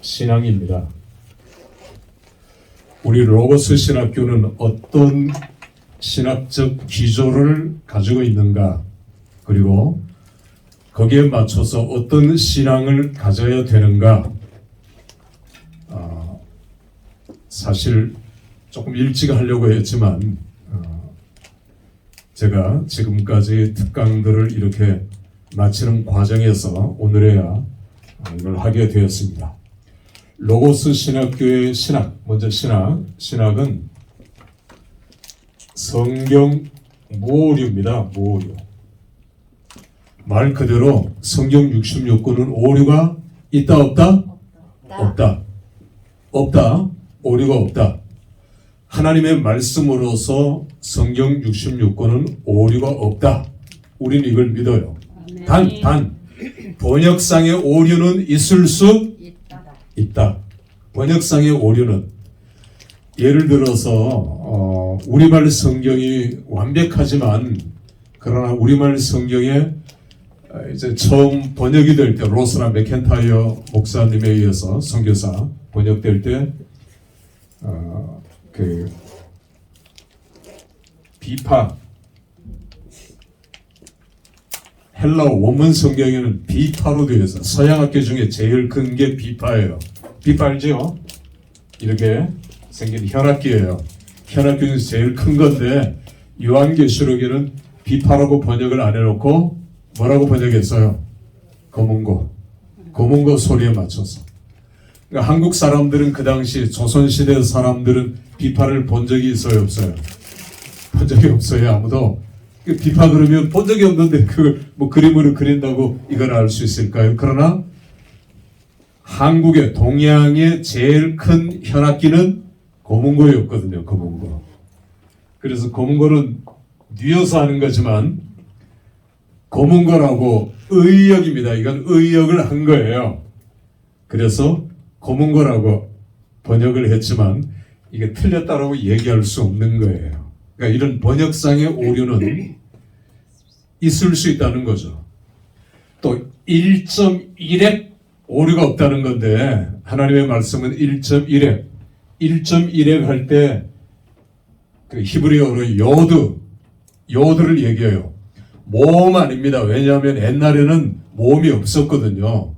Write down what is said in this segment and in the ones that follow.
신앙입니다. 우리 로고스 신학교는 어떤 신학적 기조를 가지고 있는가, 그리고 거기에 맞춰서 어떤 신앙을 가져야 되는가. 사실 조금 일찍 하려고 했지만 제가 지금까지 특강들을 이렇게 마치는 과정에서 오늘에야 이걸 하게 되었습니다. 로고스 신학교의 신학, 먼저 신학은 성경 무오류입니다. 무오류. 말 그대로 성경 66권은 오류가 있다 없다? 없다. 없다. 오류가 없다. 하나님의 말씀으로서 성경 66권은 오류가 없다. 우리는 이걸 믿어요. 단 번역상의 오류는 있을 수 있다. 번역상의 오류는 예를 들어서 우리말 성경이 완벽하지만 그러나 우리말 성경에 이제 처음 번역이 될 때 로스나 맥켄타이어 목사님에 의해서 선교사 번역될 때 비파 헬라어 원문 성경에는 비파로 되어 있어요. 서양학교 중에 제일 큰 게 비파예요. 비파 알죠? 이렇게 생긴 현악기예요. 현악기 중에서 제일 큰 건데 요한계시록에는 비파라고 번역을 안 해놓고 뭐라고 번역했어요? 검은고 소리에 맞춰서. 그러니까 한국 사람들은 그 당시 조선시대 사람들은 비파를 본 적이 있어요, 없어요? 본 적이 없어요. 아무도. 비파 그러면 본 적이 없는데 그걸 뭐 그림으로 그린다고 이걸 알 수 있을까요? 그러나 한국의 동양의 제일 큰 현악기는 검은고였거든요. 검은고. 그래서 검은고는 뉘어서 하는 거지만 검은고라고 의역입니다. 이건 의역을 한 거예요. 그래서 검은고라고 번역을 했지만 이게 틀렸다라고 얘기할 수 없는 거예요. 그러니까 이런 번역상의 오류는 있을 수 있다는 거죠. 또 1.1획 오류가 없다는 건데 하나님의 말씀은 1.1획 1.1획 할 때 그 히브리어로 요드를 얘기해요. 모음 아닙니다. 왜냐하면 옛날에는 모음이 없었거든요.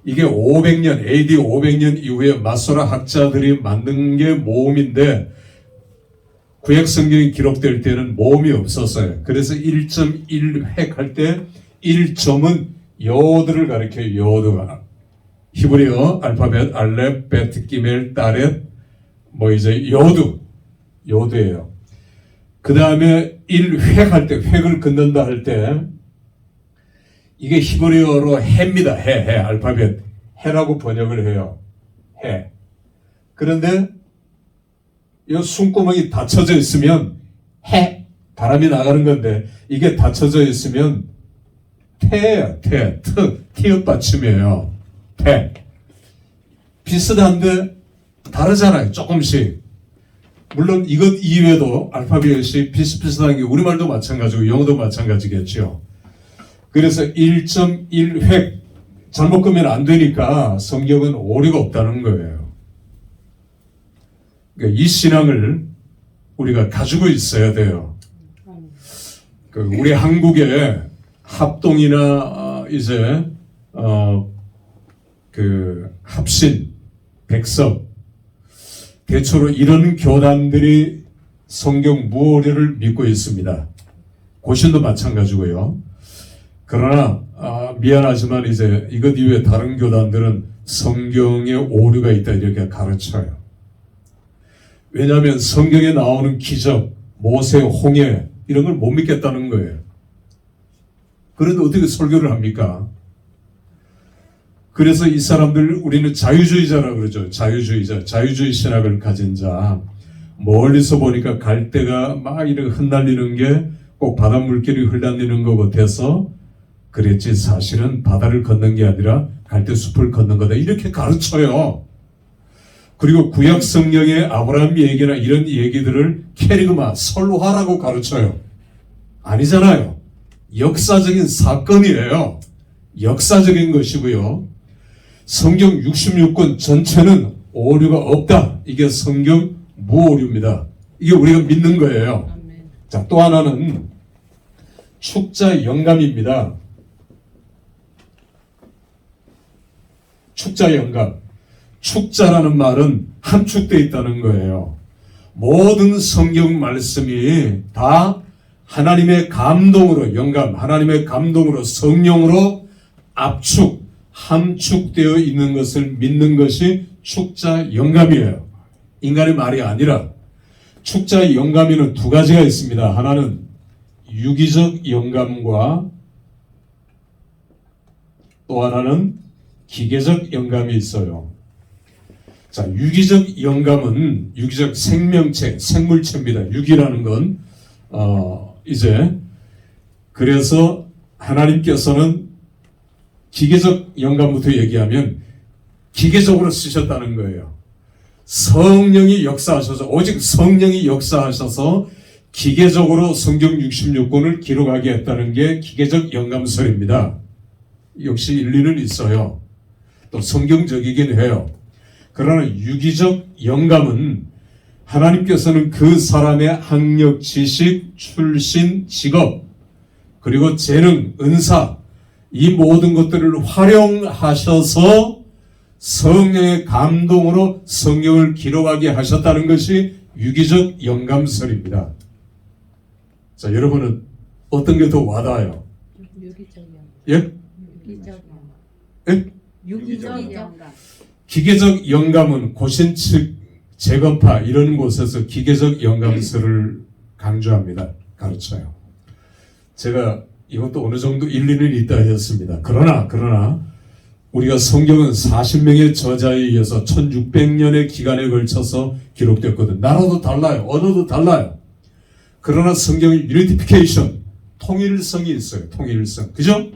이게 500년, AD 500년 이후에 마소라 학자들이 만든 게 모음인데 구약 성경이 기록될 때는 모음이 없었어요. 그래서 1.1획 할 때 1점은 요드를 가리켜요. 요드가. 히브리어 알파벳 알렙, 베트, 기멜, 다렛 뭐 이제 요드예요. 그 다음에 1획 할 때, 획을 긋는다 할 때 이게 히브리어로 해입니다. 해. 알파벳 해라고 번역을 해요. 해. 그런데 이 숨구멍이 닫혀져 있으면 해. 바람이 나가는 건데 이게 닫혀져 있으면 태예요. 티읕 받침이에요. 태. 비슷한데 다르잖아요. 조금씩. 물론 이것 이외에도 알파벳이 비슷비슷한 게 우리말도 마찬가지고 영어도 마찬가지겠죠. 그래서 1.1획 잘못 끄면 안 되니까 성경은 오류가 없다는 거예요. 그러니까 이 신앙을 우리가 가지고 있어야 돼요. 우리 한국에 합동이나 이제 합신, 백석 대체로 이런 교단들이 성경 무오류를 믿고 있습니다. 고신도 마찬가지고요. 그러나 미안하지만 이제 이것 이외에 다른 교단들은 성경에 오류가 있다 이렇게 가르쳐요. 왜냐하면 성경에 나오는 기적, 모세, 홍해 이런 걸 못 믿겠다는 거예요. 그런데 어떻게 설교를 합니까? 그래서 이 사람들 우리는 자유주의자라고 그러죠. 자유주의 신학을 가진 자. 멀리서 보니까 갈대가 막 이렇게 흩날리는 게 꼭 바닷물길이 흩날리는 것 같아서 그랬지 사실은 바다를 걷는 게 아니라 갈대숲을 걷는 거다 이렇게 가르쳐요. 그리고 구약 성경의 아브라함 얘기나 이런 얘기들을 캐리그마, 설화라고 가르쳐요. 아니잖아요. 역사적인 사건이에요. 역사적인 것이고요. 성경 66권 전체는 오류가 없다. 이게 성경 무오류입니다. 이게 우리가 믿는 거예요. 자, 또 하나는 축자 영감입니다. 축자 영감. 축자라는 말은 함축되어 있다는 거예요. 모든 성경 말씀이 다 하나님의 감동으로 영감, 하나님의 감동으로 성령으로 압축, 함축되어 있는 것을 믿는 것이 축자 영감이에요. 인간의 말이 아니라 축자 영감에는 두 가지가 있습니다. 하나는 유기적 영감과 또 하나는 기계적 영감이 있어요. 자, 유기적 영감은 유기적 생명체, 생물체입니다. 유기라는 건 이제 그래서 하나님께서는 기계적 영감부터 얘기하면 기계적으로 쓰셨다는 거예요. 성령이 역사하셔서 오직 성령이 역사하셔서 기계적으로 성경 66권을 기록하게 했다는 게 기계적 영감설입니다. 역시 일리는 있어요. 또 성경적이긴 해요. 그러나 유기적 영감은 하나님께서는 그 사람의 학력, 지식, 출신, 직업, 그리고 재능, 은사, 이 모든 것들을 활용하셔서 성령의 감동으로 성경을 기록하게 하셨다는 것이 유기적 영감설입니다. 자, 여러분은 어떤 게 더 와닿아요? 유기적 영감. 예? 예? 유기적 영감. 기계적 영감은 고신측, 재건파 이런 곳에서 기계적 영감설을 강조합니다. 가르쳐요. 제가 이것도 어느 정도 일리는 있다 했습니다. 그러나 우리가 성경은 40명의 저자에 의해서 1600년의 기간에 걸쳐서 기록됐거든. 나라도 달라요. 언어도 달라요. 그러나 성경의 유니티피케이션, 통일성이 있어요. 통일성. 그죠?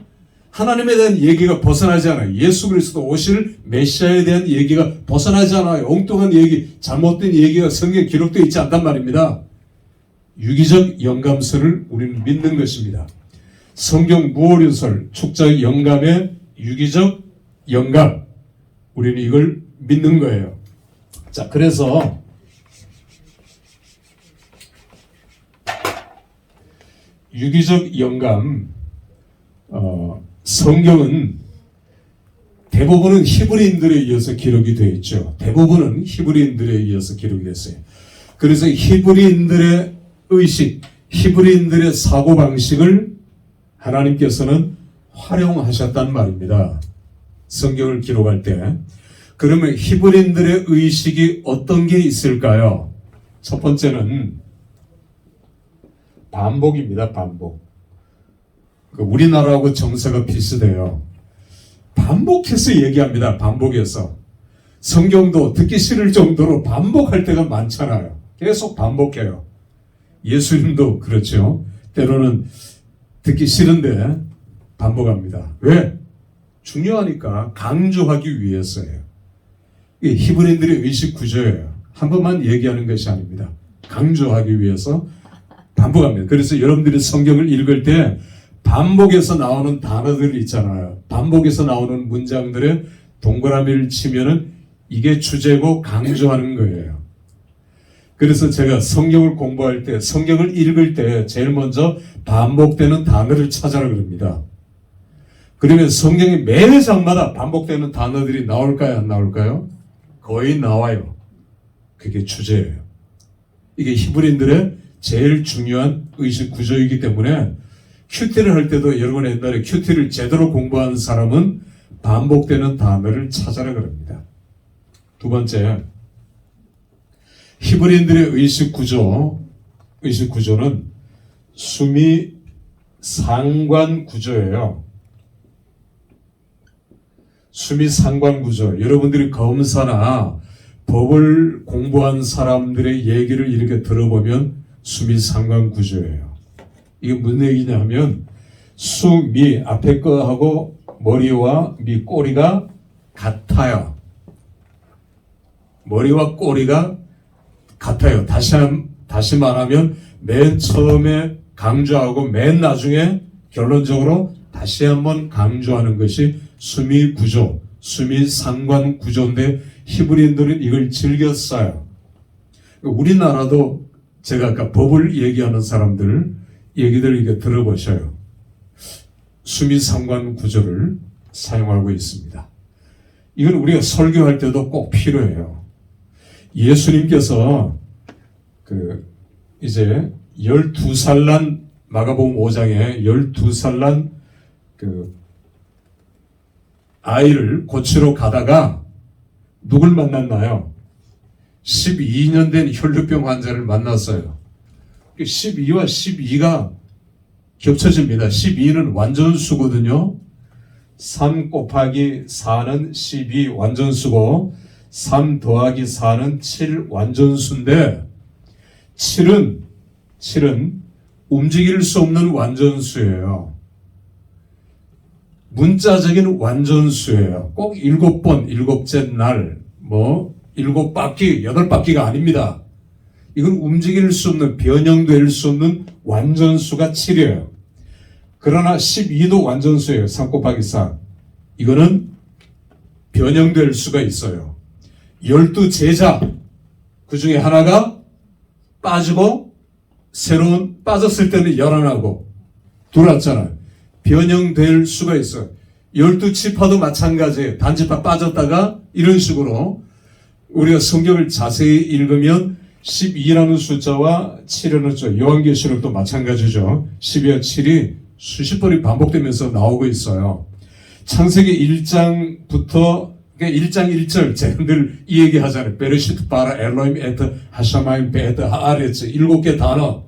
하나님에 대한 얘기가 벗어나지 않아요. 예수 그리스도 오실 메시아에 대한 얘기가 벗어나지 않아요. 엉뚱한 얘기, 잘못된 얘기가 성경에 기록되어 있지 않단 말입니다. 유기적 영감설을 우리는 믿는 것입니다. 성경 무오류설, 축자 영감의 유기적 영감, 우리는 이걸 믿는 거예요. 자, 그래서 유기적 영감, 성경은 대부분은 히브리인들에 의해서 기록이 되어 있죠. 대부분은 히브리인들에 의해서 기록이 됐어요. 그래서 히브리인들의 의식, 히브리인들의 사고방식을 하나님께서는 활용하셨단 말입니다. 성경을 기록할 때. 그러면 히브리인들의 의식이 어떤 게 있을까요? 첫 번째는 반복입니다. 반복. 우리나라하고 정서가 비슷해요. 반복해서 얘기합니다. 반복해서. 성경도 듣기 싫을 정도로 반복할 때가 많잖아요. 계속 반복해요. 예수님도 그렇죠. 때로는 듣기 싫은데 반복합니다. 왜? 중요하니까 강조하기 위해서예요. 이게 히브리인들의 의식 구조예요. 한 번만 얘기하는 것이 아닙니다. 강조하기 위해서 반복합니다. 그래서 여러분들이 성경을 읽을 때 반복해서 나오는 단어들이 있잖아요. 반복해서 나오는 문장들의 동그라미를 치면은 이게 주제고 강조하는 거예요. 그래서 제가 성경을 공부할 때, 성경을 읽을 때 제일 먼저 반복되는 단어를 찾아라 그럽니다. 그러면 성경이 매 장마다 반복되는 단어들이 나올까요? 안 나올까요? 거의 나와요. 그게 주제예요. 이게 히브리인들의 제일 중요한 의식 구조이기 때문에 큐티를 할 때도 여러분 옛날에 큐티를 제대로 공부한 사람은 반복되는 단어를 찾아라 그럽니다. 두 번째, 히브리인들의 의식 구조는 수미 상관 구조예요. 수미 상관 구조. 여러분들이 검사나 법을 공부한 사람들의 얘기를 이렇게 들어보면 수미 상관 구조예요. 이게 무슨 얘기냐 하면 수미 앞에 거하고 머리와 미 꼬리가 같아요. 머리와 꼬리가 같아요. 다시 말하면 맨 처음에 강조하고 맨 나중에 결론적으로 다시 한번 강조하는 것이 수미 구조, 수미 상관 구조인데 히브리인들은 이걸 즐겼어요. 우리나라도 제가 아까 법을 얘기하는 사람들 얘기들 이렇게 들어보셔요. 수미 상관 구조를 사용하고 있습니다. 이건 우리가 설교할 때도 꼭 필요해요. 예수님께서 이제 12살 난 마가복음 5장에 12살 난 아이를 고치러 가다가 누굴 만났나요? 12년 된 혈류병 환자를 만났어요. 12와 12가 겹쳐집니다. 12는 완전수거든요. 3 곱하기 4는 12 완전수고 3 더하기 4는 7 완전수인데 7은 움직일 수 없는 완전수예요. 문자적인 완전수예요. 꼭 7번, 7째 날, 7바퀴, 8바퀴가 아닙니다. 이건 움직일 수 없는, 변형될 수 없는 완전수가 7이에요. 그러나 12도 완전수예요. 3 곱하기 4. 이거는 변형될 수가 있어요. 12제자, 그 중에 하나가 빠지고, 새로운, 빠졌을 때는 열어나고, 들어왔잖아요. 변형될 수가 있어요. 12지파도 마찬가지예요. 단지파 빠졌다가 이런 식으로 우리가 성경을 자세히 읽으면 12라는 숫자와 7이라는 숫자, 요한계시록도 마찬가지죠. 12와 7이 수십 번이 반복되면서 나오고 있어요. 창세기 1장부터 1장 1절 제가 늘 이 얘기 하잖아요. 베르시트 바라 엘로임 에트 하샤마임 베트 하아레츠 7개 단어.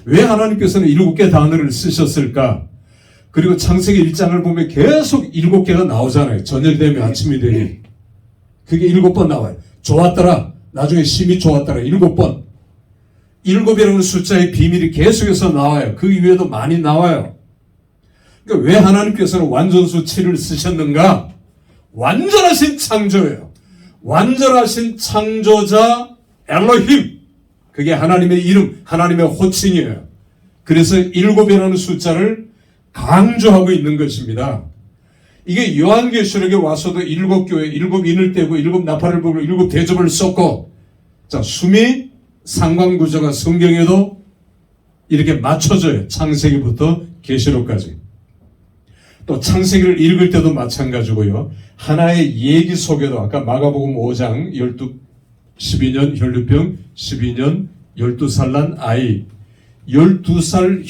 왜 하나님께서는 7개 단어를 쓰셨을까? 그리고 창세기 1장을 보면 계속 7개가 나오잖아요. 저녁 되면 아침이 되니. 그게 7번 나와요. 좋았더라. 나중에 심히 좋았더라. 7번. 7이라는 숫자의 비밀이 계속해서 나와요. 그 이외에도 많이 나와요. 그러니까 왜 하나님께서는 완전수 7을 쓰셨는가? 완전하신 창조예요. 완전하신 창조자 엘로힘. 그게 하나님의 이름, 하나님의 호칭이에요. 그래서 7이라는 숫자를 강조하고 있는 것입니다. 이게 요한계시록에 와서도 7교회, 7인을 떼고 7나팔을 불고 7대접을 쏟고 자, 수미 상관구조가 성경에도 이렇게 맞춰져요. 창세기부터 계시록까지. 또 창세기를 읽을 때도 마찬가지고요. 하나의 얘기 속에도 아까 마가복음 5장 12년 혈류병 12년 12살 난 아이 12살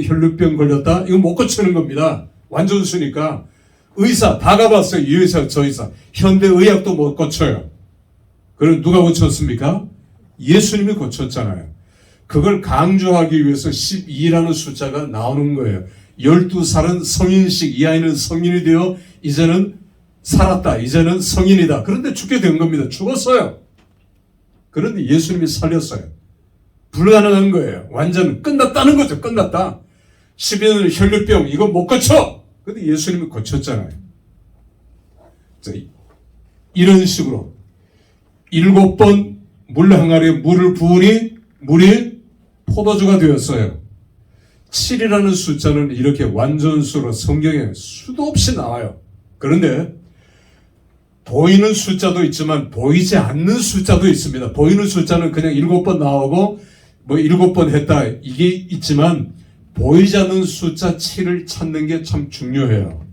혈류병 걸렸다? 이거 못 고치는 겁니다. 완전수니까. 의사 다 가봤어요. 이 의사 저 의사. 현대의학도 못 고쳐요. 그럼 누가 고쳤습니까? 예수님이 고쳤잖아요. 그걸 강조하기 위해서 12라는 숫자가 나오는 거예요. 12살은 성인식, 이 아이는 성인이 되어 이제는 살았다. 이제는 성인이다. 그런데 죽게 된 겁니다. 죽었어요. 그런데 예수님이 살렸어요. 불가능한 거예요. 완전 끝났다는 거죠. 끝났다. 12년 혈류병 이거 못 고쳐. 근데 예수님이 고쳤잖아요. 자, 이런 식으로 7번 물 항아리에 물을 부으니 물이 포도주가 되었어요. 7이라는 숫자는 이렇게 완전수로 성경에 수도 없이 나와요. 그런데 보이는 숫자도 있지만 보이지 않는 숫자도 있습니다. 보이는 숫자는 그냥 7번 나오고 7번 했다 이게 있지만 보이지 않는 숫자 7을 찾는 게 참 중요해요.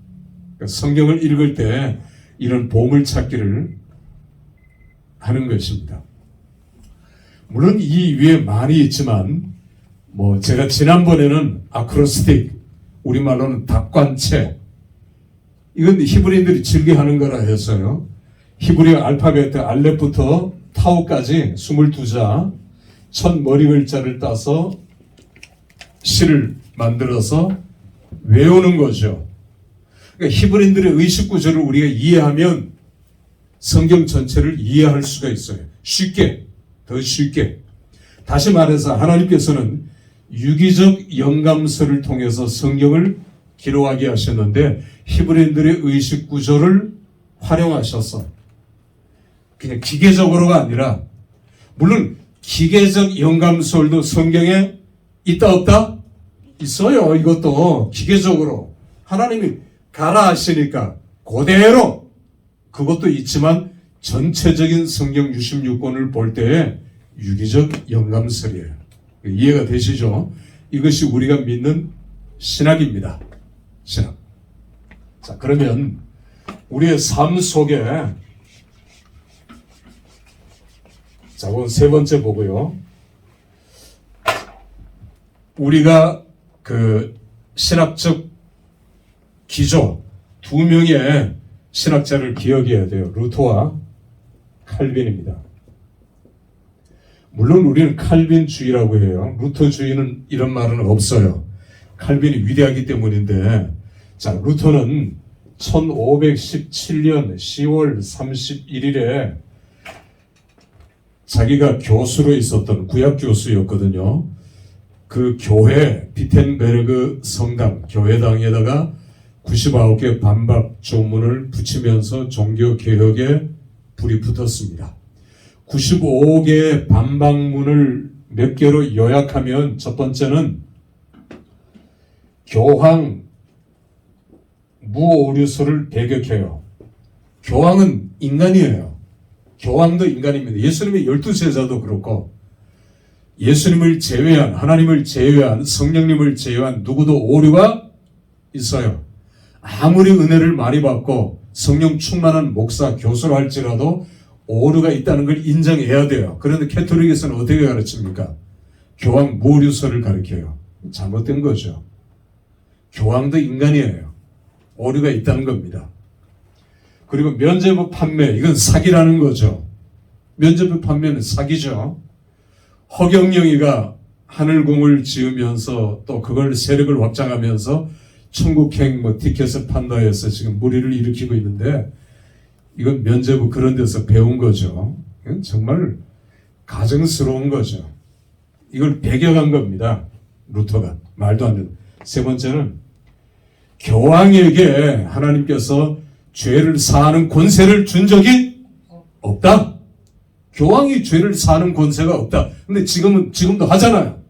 그러니까 성경을 읽을 때 이런 보물 찾기를 하는 것입니다. 물론 이 위에 많이 있지만 제가 지난번에는 아크로스틱, 우리말로는 닭관체, 이건 히브리인들이 즐겨하는 거라 했어요. 히브리 알파벳 알렙부터 타우까지 22자 첫 머리 글자를 따서 시를 만들어서 외우는 거죠. 그러니까 히브리인들의 의식 구조를 우리가 이해하면 성경 전체를 이해할 수가 있어요. 쉽게, 더 쉽게. 다시 말해서 하나님께서는 유기적 영감서를 통해서 성경을 기록하게 하셨는데 히브리인들의 의식 구조를 활용하셔서 그냥 기계적으로가 아니라 물론 기계적 영감설도 성경에 있다 없다? 있어요. 이것도 기계적으로 하나님이 가라 하시니까 그대로 그것도 있지만 전체적인 성경 66권을 볼 때의 유기적 영감설이에요. 이해가 되시죠? 이것이 우리가 믿는 신학입니다. 신학. 자, 그러면 우리의 삶 속에 자, 그건 세 번째 보고요. 우리가 그 신학적 기조 두 명의 신학자를 기억해야 돼요. 루터와 칼빈입니다. 물론 우리는 칼빈주의라고 해요. 루터주의는 이런 말은 없어요. 칼빈이 위대하기 때문인데, 자, 루터는 1517년 10월 31일에 자기가 교수로 있었던 구약 교수였거든요. 그 교회 비텐베르그 성당 교회당에다가 99개 반박 조문을 붙이면서 종교개혁에 불이 붙었습니다. 95개의 반박문을 몇 개로 요약하면 첫 번째는 교황 무오류소를 배격해요. 교황은 인간이에요. 교황도 인간입니다. 예수님의 12제자도 그렇고 예수님을 제외한, 하나님을 제외한, 성령님을 제외한 누구도 오류가 있어요. 아무리 은혜를 많이 받고 성령 충만한 목사, 교수로 할지라도 오류가 있다는 걸 인정해야 돼요. 그런데 캐톨릭에서는 어떻게 가르칩니까? 교황 무오류소를 가르쳐요. 잘못된 거죠. 교황도 인간이에요. 오류가 있다는 겁니다. 그리고 면죄부 판매, 이건 사기라는 거죠. 면죄부 판매는 사기죠. 허경영이가 하늘궁을 지으면서 또 그걸 세력을 확장하면서 천국행 티켓을 판다 해서 지금 무리를 일으키고 있는데 이건 면죄부 그런 데서 배운 거죠. 이건 정말 가증스러운 거죠. 이걸 배격한 겁니다. 루터가. 말도 안 되는. 세 번째는 교황에게 하나님께서 죄를 사하는 권세를 준 적이 없다. 교황이 죄를 사하는 권세가 없다. 근데 지금도 하잖아요.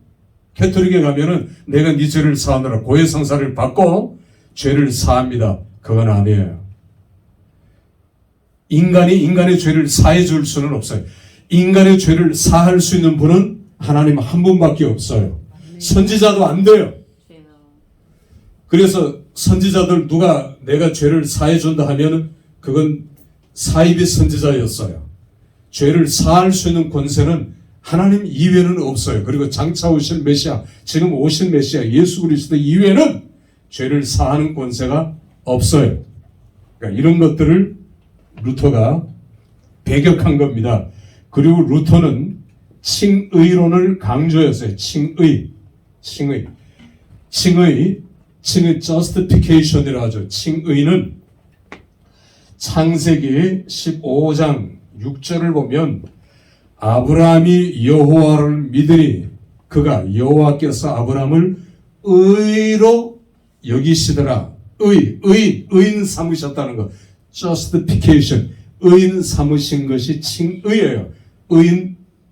캐톨릭에 가면은 내가 네 죄를 사하느라 고해성사를 받고 죄를 사합니다. 그건 아니에요. 인간이 인간의 죄를 사해 줄 수는 없어요. 인간의 죄를 사할 수 있는 분은 하나님 한 분밖에 없어요. 선지자도 안 돼요. 그래서 선지자들 누가 내가 죄를 사해 준다 하면은 그건 사이비 선지자였어요. 죄를 사할 수 있는 권세는 하나님 이외에는 없어요. 그리고 장차 오실 메시아, 지금 오신 메시아 예수 그리스도 이외에는 죄를 사하는 권세가 없어요. 그러니까 이런 것들을 루터가 배격한 겁니다. 그리고 루터는 칭의론을 강조했어요. 칭의 justification이라고 하죠. 칭의는 창세기 15장 6절을 보면 아브라함이 여호와를 믿으니 그가 여호와께서 아브라함을 의로 여기시더라. 의인 삼으셨다는 것. justification. 의인 삼으신 것이 칭의예요.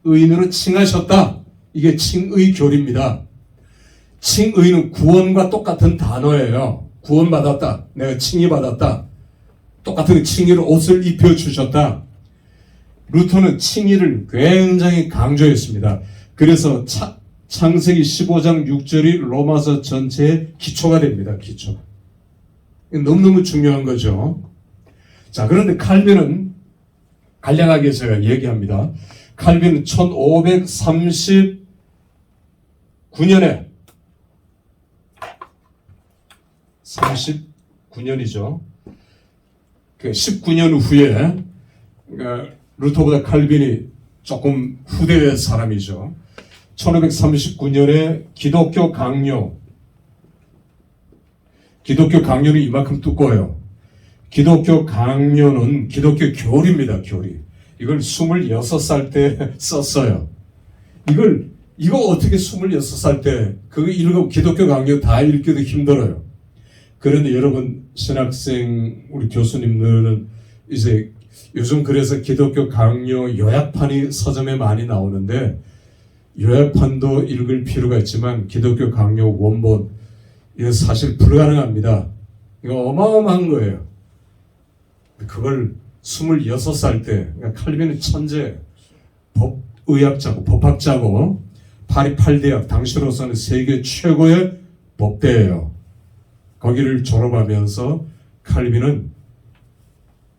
의인으로 칭하셨다. 이게 칭의 교리입니다. 칭의는 구원과 똑같은 단어예요. 구원받았다. 내가 칭의받았다. 똑같은 칭의로 옷을 입혀주셨다. 루터는 칭의를 굉장히 강조했습니다. 그래서 창세기 15장 6절이 로마서 전체의 기초가 됩니다. 기초. 너무너무 중요한 거죠. 자, 그런데 칼빈은 간략하게 제가 얘기합니다. 칼빈은 1539년에 39년이죠. 19년 후에 루터보다 칼빈이 조금 후대의 사람이죠. 1539년에 기독교 강요는 이만큼 두꺼워요. 기독교 강요는 기독교 교리입니다. 교리. 이걸 26살 때 썼어요. 이거 어떻게 26살 때 그거 읽으면 기독교 강요 다 읽기도 힘들어요. 그런데 여러분 신학생 우리 교수님들은 이제 요즘 그래서 기독교 강요 요약판이 서점에 많이 나오는데 요약판도 읽을 필요가 있지만 기독교 강요 원본 이거 사실 불가능합니다. 이거 어마어마한 거예요. 그걸 26살 때, 그러니까 칼빈은 천재, 법의학자고 법학자고 파리 8대학, 당시로서는 세계 최고의 법대예요. 거기를 졸업하면서 칼빈은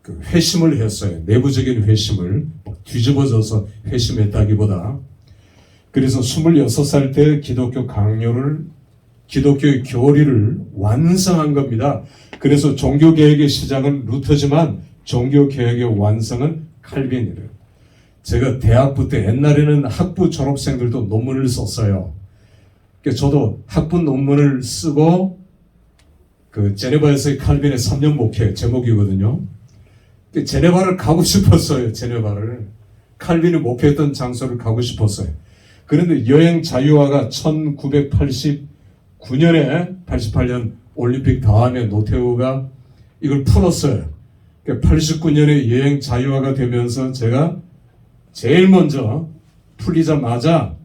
그 회심을 했어요. 내부적인 회심을 뒤집어져서 회심했다기보다. 그래서 26살 때 기독교의 교리를 완성한 겁니다. 그래서 종교개혁의 시작은 루터지만 종교개혁의 완성은 칼빈이래요. 제가 대학부 때 옛날에는 학부 졸업생들도 논문을 썼어요. 그러니까 저도 학부 논문을 쓰고 그 제네바에서의 칼빈의 3년 목회 제목이거든요. 제네바를 가고 싶었어요. 제네바를. 칼빈이 목회했던 장소를 가고 싶었어요. 그런데 여행 자유화가 1989년에 88년 올림픽 다음에 노태우가 이걸 풀었어요. 89년에 여행 자유화가 되면서 제가 제일 먼저 풀리자마자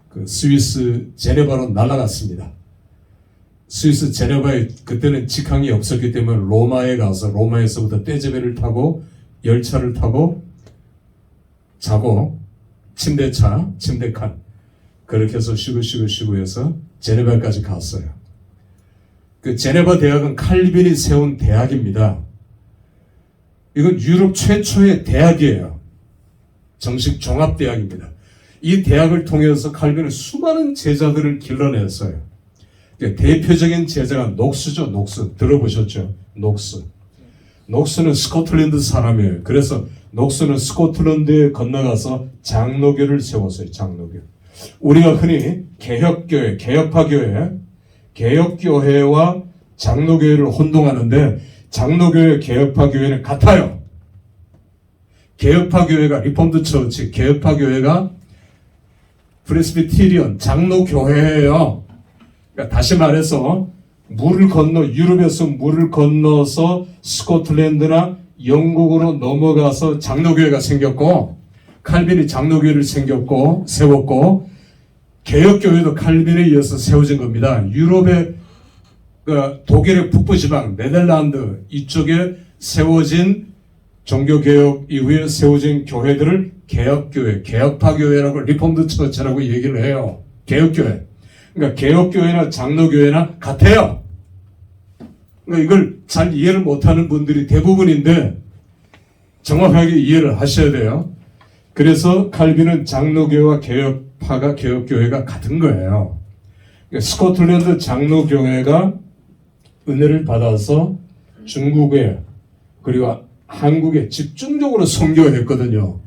그 스위스 제네바로 날아갔습니다. 스위스 제네바에 그때는 직항이 없었기 때문에 로마에 가서 로마에서부터 떼제베를 타고 열차를 타고 자고 침대칸 그렇게 해서 쉬고 해서 제네바까지 갔어요. 그 제네바 대학은 칼빈이 세운 대학입니다. 이건 유럽 최초의 대학이에요. 정식 종합대학입니다. 이 대학을 통해서 칼빈은 수많은 제자들을 길러냈어요. 대표적인 제자가 녹스죠. 녹스. 들어보셨죠? 녹스. 녹스는 스코틀랜드 사람이에요. 그래서 녹스는 스코틀랜드에 건너가서 장로교를 세웠어요. 장로교. 우리가 흔히 개혁교회, 개혁파교회, 개혁교회와 장로교회를 혼동하는데 장로교회, 개혁파교회는 같아요. 개혁파교회가 리폼드 처치, 개혁파교회가 프레스비테리언, 장로교회예요. 그러니까 다시 말해서 유럽에서 물을 건너서 스코틀랜드나 영국으로 넘어가서 장로교회가 생겼고 칼빈이 장로교회를 세웠고 개혁교회도 칼빈에 이어서 세워진 겁니다. 유럽의 독일의 북부지방 네덜란드 이쪽에 세워진 종교개혁 이후에 세워진 교회들을 개혁교회, 개혁파교회라고 리폼드 처치라고 얘기를 해요. 개혁교회. 그러니까 개혁교회나 장로교회나 같아요. 그러니까 이걸 잘 이해를 못하는 분들이 대부분인데 정확하게 이해를 하셔야 돼요. 그래서 칼빈은 장로교회와 개혁파가 개혁교회가 같은 거예요. 그러니까 스코틀랜드 장로교회가 은혜를 받아서 중국에 그리고 한국에 집중적으로 선교했거든요.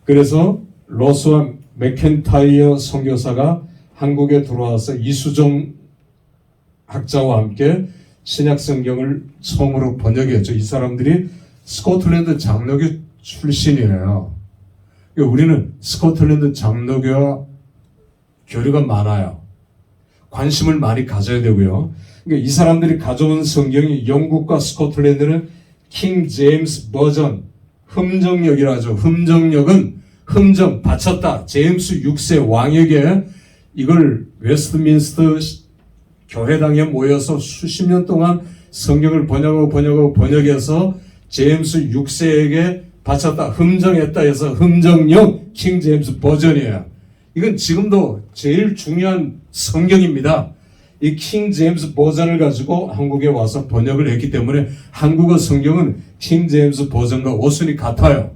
그래서 로스와 맥켄타이어 선교사가 한국에 들어와서 이수정 학자와 함께 신약성경을 처음으로 번역했죠. 이 사람들이 스코틀랜드 장로교 출신이에요. 그러니까 우리는 스코틀랜드 장로교와 교류가 많아요. 관심을 많이 가져야 되고요. 그러니까 이 사람들이 가져온 성경이 영국과 스코틀랜드는 킹 제임스 버전, 흠정역이라 하죠. 흠정역은 바쳤다. 제임스 6세 왕에게 이걸 웨스트민스터 교회당에 모여서 수십 년 동안 성경을 번역해서 제임스 6세에게 바쳤다. 흠정했다 해서 흠정역 킹 제임스 버전이에요. 이건 지금도 제일 중요한 성경입니다. 이 킹 제임스 버전을 가지고 한국에 와서 번역을 했기 때문에 한국어 성경은 킹 제임스 버전과 오순이 같아요.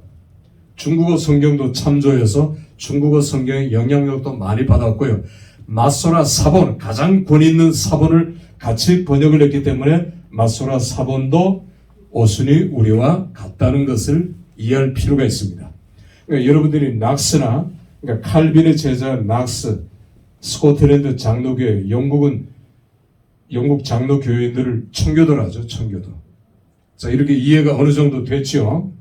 중국어 성경도 참조해서 중국어 성경의 영향력도 많이 받았고요. 마소라 사본, 가장 권위 있는 사본을 같이 번역을 했기 때문에 마소라 사본도 오순이 우리와 같다는 것을 이해할 필요가 있습니다. 그러니까 여러분들이 낙스나 그러니까 칼빈의 제자 낙스, 스코틀랜드 장로교회, 영국 장로교회인들을 청교도를 하죠. 청교도. 자, 이렇게 이해가 어느 정도 됐죠?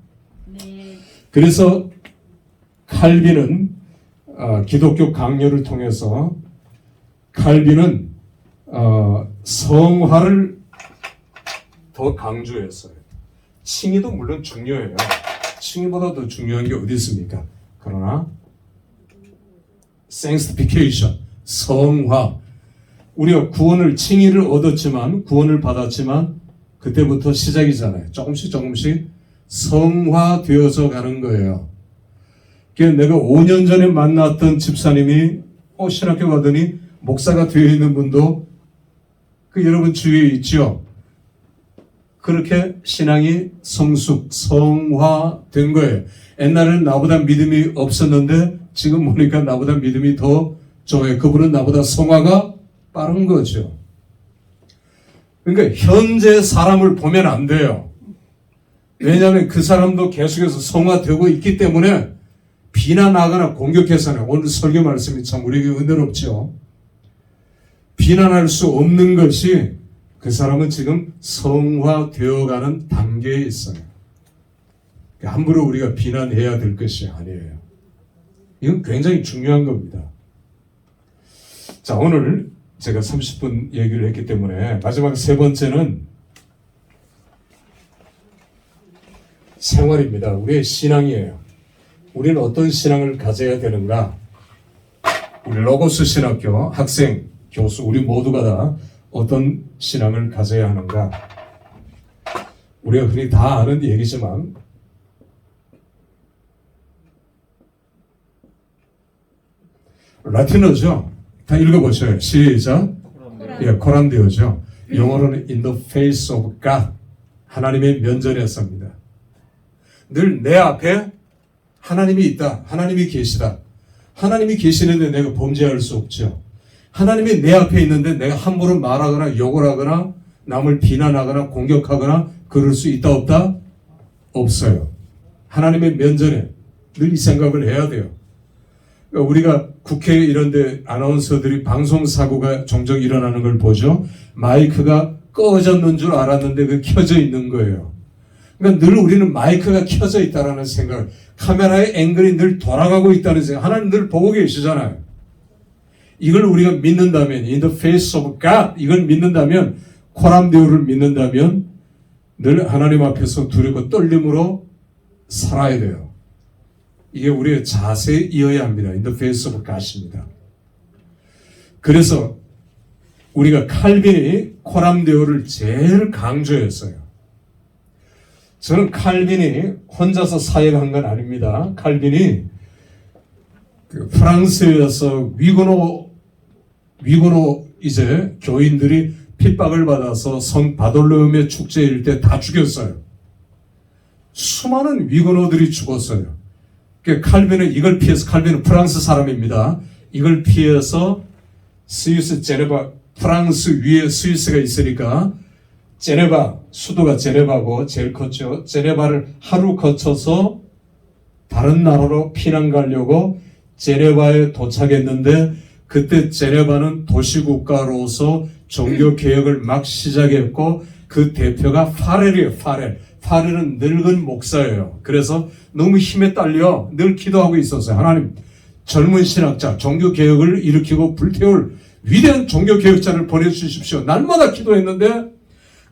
네. 그래서 칼빈은 기독교 강요를 통해서 칼빈은 성화를 더 강조했어요. 칭의도 물론 중요해요. 칭의보다 더 중요한 게 어디 있습니까? 그러나 sanctification, 성화. 우리가 구원을 칭의를 얻었지만 구원을 받았지만 그때부터 시작이잖아요. 조금씩 성화되어져 가는 거예요. 그러니까 내가 5년 전에 만났던 집사님이 신학교 가더니 목사가 되어 있는 분도 여러분 주위에 있죠. 그렇게 신앙이 성화된 거예요. 옛날에는 나보다 믿음이 없었는데 지금 보니까 나보다 믿음이 더 좋아요. 그분은 나보다 성화가 빠른 거죠. 그러니까 현재 사람을 보면 안 돼요. 왜냐하면 그 사람도 계속해서 성화되고 있기 때문에 비난하거나 공격해서는, 오늘 설교 말씀이 참 우리에게 은혜롭죠. 비난할 수 없는 것이 그 사람은 지금 성화되어가는 단계에 있어요. 함부로 우리가 비난해야 될 것이 아니에요. 이건 굉장히 중요한 겁니다. 자, 오늘 제가 30분 얘기를 했기 때문에 마지막 세 번째는 생활입니다. 우리의 신앙이에요. 우리는 어떤 신앙을 가져야 되는가? 우리 로고스 신학교 학생, 교수, 우리 모두가 다 어떤 신앙을 가져야 하는가? 우리가 흔히 다 아는 얘기지만 라틴어죠. 다 읽어보셔요. 시작. 예, 코란데오죠. 영어로는 In the face of God. 하나님의 면전에서입니다. 늘 내 앞에 하나님이 있다. 하나님이 계시다. 하나님이 계시는데 내가 범죄할 수 없죠. 하나님이 내 앞에 있는데 내가 함부로 말하거나 욕을 하거나 남을 비난하거나 공격하거나 그럴 수 있다 없다? 없어요. 하나님의 면전에 늘 이 생각을 해야 돼요. 우리가 국회 이런 데 아나운서들이 방송사고가 종종 일어나는 걸 보죠. 마이크가 꺼졌는 줄 알았는데 그 켜져 있는 거예요. 그러니까 늘 우리는 마이크가 켜져 있다라는 생각, 카메라의 앵글이 늘 돌아가고 있다는 생각, 하나님 늘 보고 계시잖아요. 이걸 우리가 믿는다면, in the face of God, 이걸 믿는다면, 코람데오를 믿는다면 늘 하나님 앞에서 두렵고 떨림으로 살아야 돼요. 이게 우리의 자세이어야 합니다. In the face of God입니다. 그래서 우리가 칼빈이 코람데오를 제일 강조했어요. 저는 칼빈이 혼자서 사역한 건 아닙니다. 칼빈이 프랑스에서 위고노 이제 교인들이 핍박을 받아서 성 바돌로음의 축제일 때 다 죽였어요. 수많은 위고노들이 죽었어요. 칼빈은 이걸 피해서, 칼빈은 프랑스 사람입니다. 이걸 피해서 스위스 제네바, 프랑스 위에 스위스가 있으니까 제네바, 수도가 제네바고 제일 컸죠. 제네바를 하루 거쳐서 다른 나라로 피난 가려고 제네바에 도착했는데 그때 제네바는 도시국가로서 종교개혁을 막 시작했고 그 대표가 파렐이에요. 파렐은 늙은 목사예요. 그래서 너무 힘에 딸려 늘 기도하고 있었어요. 하나님, 젊은 신학자, 종교개혁을 일으키고 불태울 위대한 종교개혁자를 보내주십시오. 날마다 기도했는데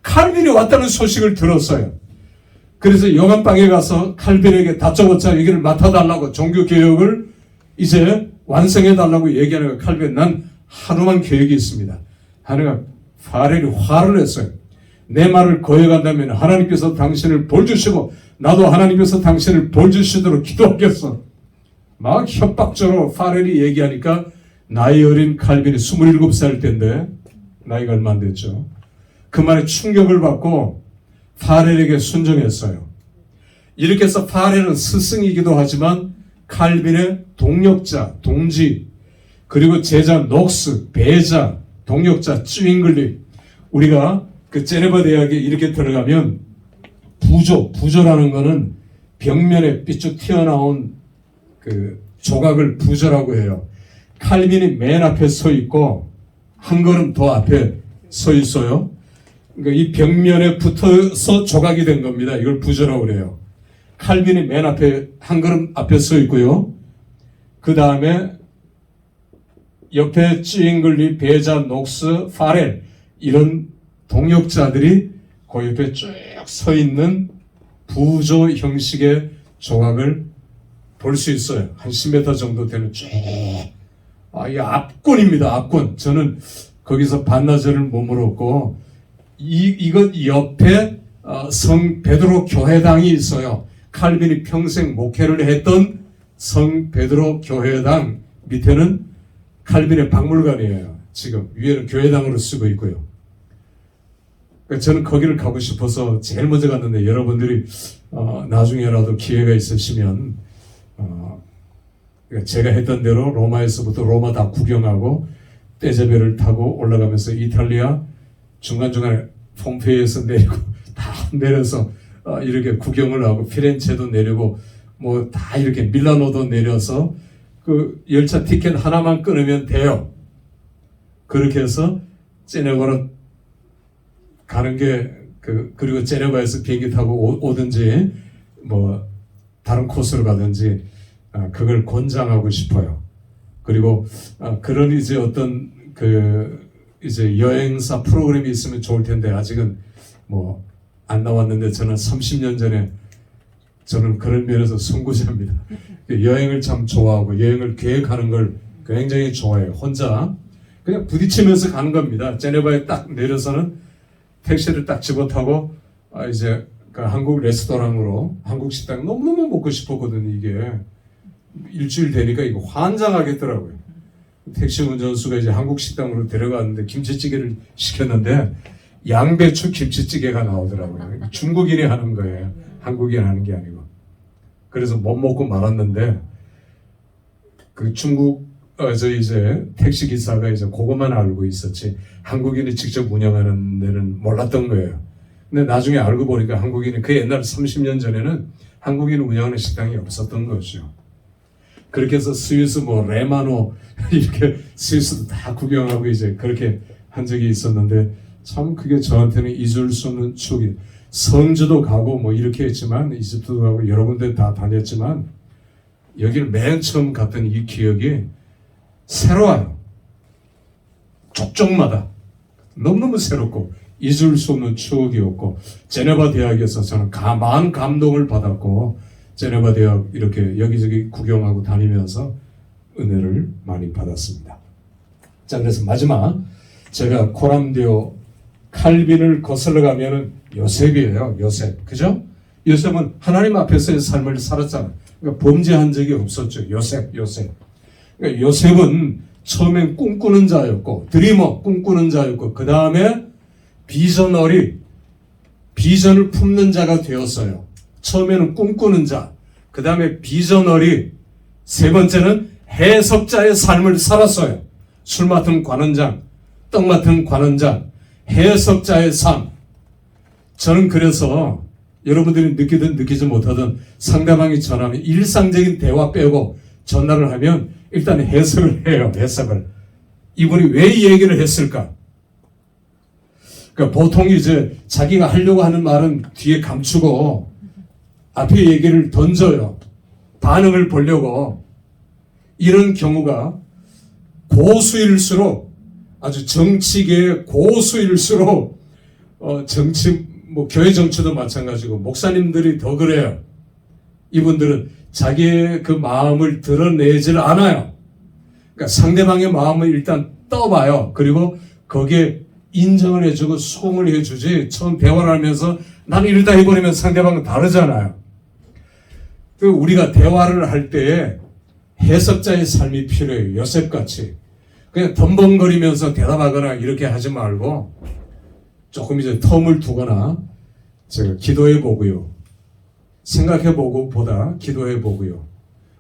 칼빈이 왔다는 소식을 들었어요. 그래서 여관방에 가서 칼빈에게 다짜고짜 얘기를 맡아달라고, 종교개혁을 이제 완성해달라고 얘기하는 거예요. 칼빈, 난 하루만 계획이 있습니다. 하나가 파렐이 화를 냈어요. 내 말을 거역한다면 하나님께서 당신을 벌 주시고 나도 하나님께서 당신을 벌 주시도록 기도하겠어. 막 협박적으로 파렐이 얘기하니까 나이 어린 칼빈이 27살 때인데 나이가 얼마 안 됐죠. 그 말에 충격을 받고 파렐에게 순종했어요. 이렇게 해서 파렐은 스승이기도 하지만 칼빈의 동력자, 동지, 그리고 제자 녹스, 배자, 동력자 쯔잉글리. 우리가 그 제네바 대학에 이렇게 들어가면 부조라는 거는 벽면에 삐쭉 튀어나온 그 조각을 부조라고 해요. 칼빈이 맨 앞에 서 있고 한 걸음 더 앞에 서 있어요. 그러니까 이 벽면에 붙어서 조각이 된 겁니다. 이걸 부조라고 그래요. 칼빈이 맨 앞에 한 걸음 앞에 서 있고요. 그 다음에 옆에 찌잉글리, 베자, 녹스, 파렐 이런 동력자들이 그 옆에 쭉 서 있는 부조 형식의 조각을 볼 수 있어요. 한 10m 정도 되는 쭉. 이 압권입니다. 압권. 저는 거기서 반나절을 머물었고 이것 옆에 성 베드로 교회당이 있어요. 칼빈이 평생 목회를 했던 성 베드로 교회당 밑에는 칼빈의 박물관이에요. 지금 위에는 교회당으로 쓰고 있고요. 그러니까 저는 거기를 가고 싶어서 제일 먼저 갔는데 여러분들이 나중에라도 기회가 있으시면 그러니까 제가 했던 대로 로마에서부터 로마 다 구경하고 떼제베를 타고 올라가면서 이탈리아 중간중간에 폼페이에서 내리고 다 내려서 이렇게 구경을 하고 피렌체도 내리고 뭐 다 이렇게 밀라노도 내려서 그 열차 티켓 하나만 끊으면 돼요. 그렇게 해서 제네바로 가는 게 그리고 제네바에서 비행기 타고 오든지 뭐 다른 코스로 가든지 그걸 권장하고 싶어요. 그리고 그런 이제 어떤 이제 여행사 프로그램이 있으면 좋을 텐데 아직은 뭐 안 나왔는데 저는 30년 전에 저는 그런 면에서 선구자입니다. 여행을 참 좋아하고 여행을 계획하는 걸 굉장히 좋아해요. 혼자 그냥 부딪히면서 가는 겁니다. 제네바에 딱 내려서는 택시를 딱 집어타고 이제 그 한국 레스토랑으로 한국 식당 너무너무 먹고 싶었거든요. 이게 일주일 되니까 이거 환장하겠더라고요. 택시 운전수가 이제 한국 식당으로 데려갔는데 김치찌개를 시켰는데 양배추 김치찌개가 나오더라고요. 중국인이 하는 거예요. 한국인이 하는 게 아니고. 그래서 못 먹고 말았는데 그 중국 이제 택시 기사가 이제 그것만 알고 있었지 한국인이 직접 운영하는 데는 몰랐던 거예요. 근데 나중에 알고 보니까 한국인이 그 옛날 30년 전에는 한국인 운영하는 식당이 없었던 거죠. 그렇게 해서 스위스 뭐 레마노 이렇게 스위스도 다 구경하고 이제 그렇게 한 적이 있었는데 참 그게 저한테는 잊을 수 없는 추억이. 성주도 가고 뭐 이렇게 했지만 이집트도 가고 여러 군데 다 다녔지만 여기를 맨 처음 갔던 이 기억이 새로워요. 족족마다 너무너무 새롭고 잊을 수 없는 추억이었고 제네바 대학에서 저는 많은 감동을 받았고 제네바 대학 이렇게 여기저기 구경하고 다니면서 은혜를 많이 받았습니다. 자, 그래서 마지막 제가 코람데오 칼빈을 거슬러 가면은 요셉이에요. 요셉. 그죠? 요셉은 하나님 앞에서의 삶을 살았잖아요. 그러니까 범죄한 적이 없었죠. 요셉. 그러니까 요셉은 처음엔 꿈꾸는 자였고 드리머 꿈꾸는 자였고 그 다음에 비전을 품는 자가 되었어요. 처음에는 꿈꾸는 자, 그 다음에 비저너리, 세 번째는 해석자의 삶을 살았어요. 술 맡은 관원장, 떡 맡은 관원장, 해석자의 삶. 저는 그래서 여러분들이 느끼든 느끼지 못하든 상대방이 전하면 일상적인 대화 빼고 전화를 하면 일단 해석을 해요. 해석을. 이분이 왜 이 얘기를 했을까? 그러니까 보통 이제 자기가 하려고 하는 말은 뒤에 감추고 앞에 얘기를 던져요. 반응을 보려고. 이런 경우가 고수일수록 아주 정치계의 고수일수록 뭐 교회 정치도 마찬가지고 목사님들이 더 그래요. 이분들은 자기의 그 마음을 드러내질 않아요. 그러니까 상대방의 마음을 일단 떠봐요. 그리고 거기에 인정을 해주고 수긍을 해주지 처음 대화를 하면서 나는 이러다 해버리면 상대방은 다르잖아요. 우리가 대화를 할 때에 해석자의 삶이 필요해요. 요셉같이. 그냥 덤벙거리면서 대답하거나 이렇게 하지 말고 조금 이제 텀을 두거나 제가 기도해 보고요. 생각해 보고 보다 기도해 보고요.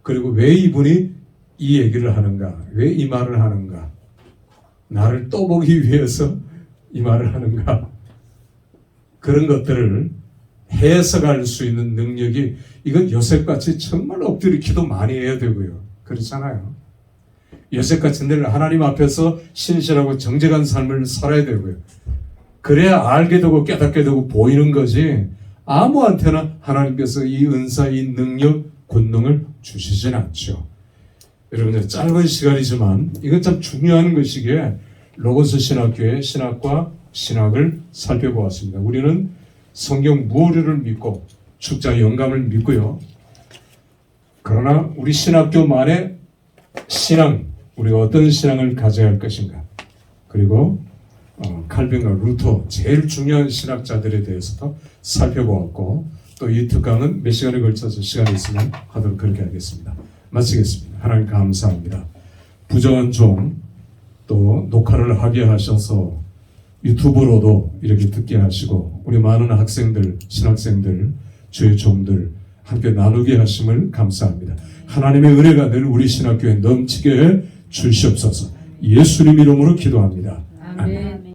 그리고 왜 이분이 이 얘기를 하는가? 왜 이 말을 하는가? 나를 떠보기 위해서 이 말을 하는가? 그런 것들을 해석할 수 있는 능력이 이건 요셉같이 정말 엎드려 기도 많이 해야 되고요. 그렇잖아요. 요셉같이 늘 하나님 앞에서 신실하고 정직한 삶을 살아야 되고요. 그래야 알게 되고 깨닫게 되고 보이는 거지 아무한테나 하나님께서 이 은사, 이 능력, 권능을 주시진 않죠. 여러분들 짧은 시간이지만 이건 참 중요한 것이기에 로고스 신학교의 신학과 신학을 살펴보았습니다. 우리는 성경 무오류를 믿고 축자 영감을 믿고요. 그러나 우리 신학교만의 신앙, 우리가 어떤 신앙을 가져야 할 것인가. 그리고 칼빈과 루터 제일 중요한 신학자들에 대해서도 살펴보았고 또 이 특강은 몇 시간에 걸쳐서 시간이 있으면 하도록 그렇게 하겠습니다. 마치겠습니다. 하나님 감사합니다. 부정한 종 또 녹화를 하게 하셔서 유튜브로도 이렇게 듣게 하시고 우리 많은 학생들, 신학생들, 주의 종들 함께 나누게 하심을 감사합니다. 하나님의 은혜가 늘 우리 신학교에 넘치게 해 주시옵소서. 예수님 이름으로 기도합니다. 아멘.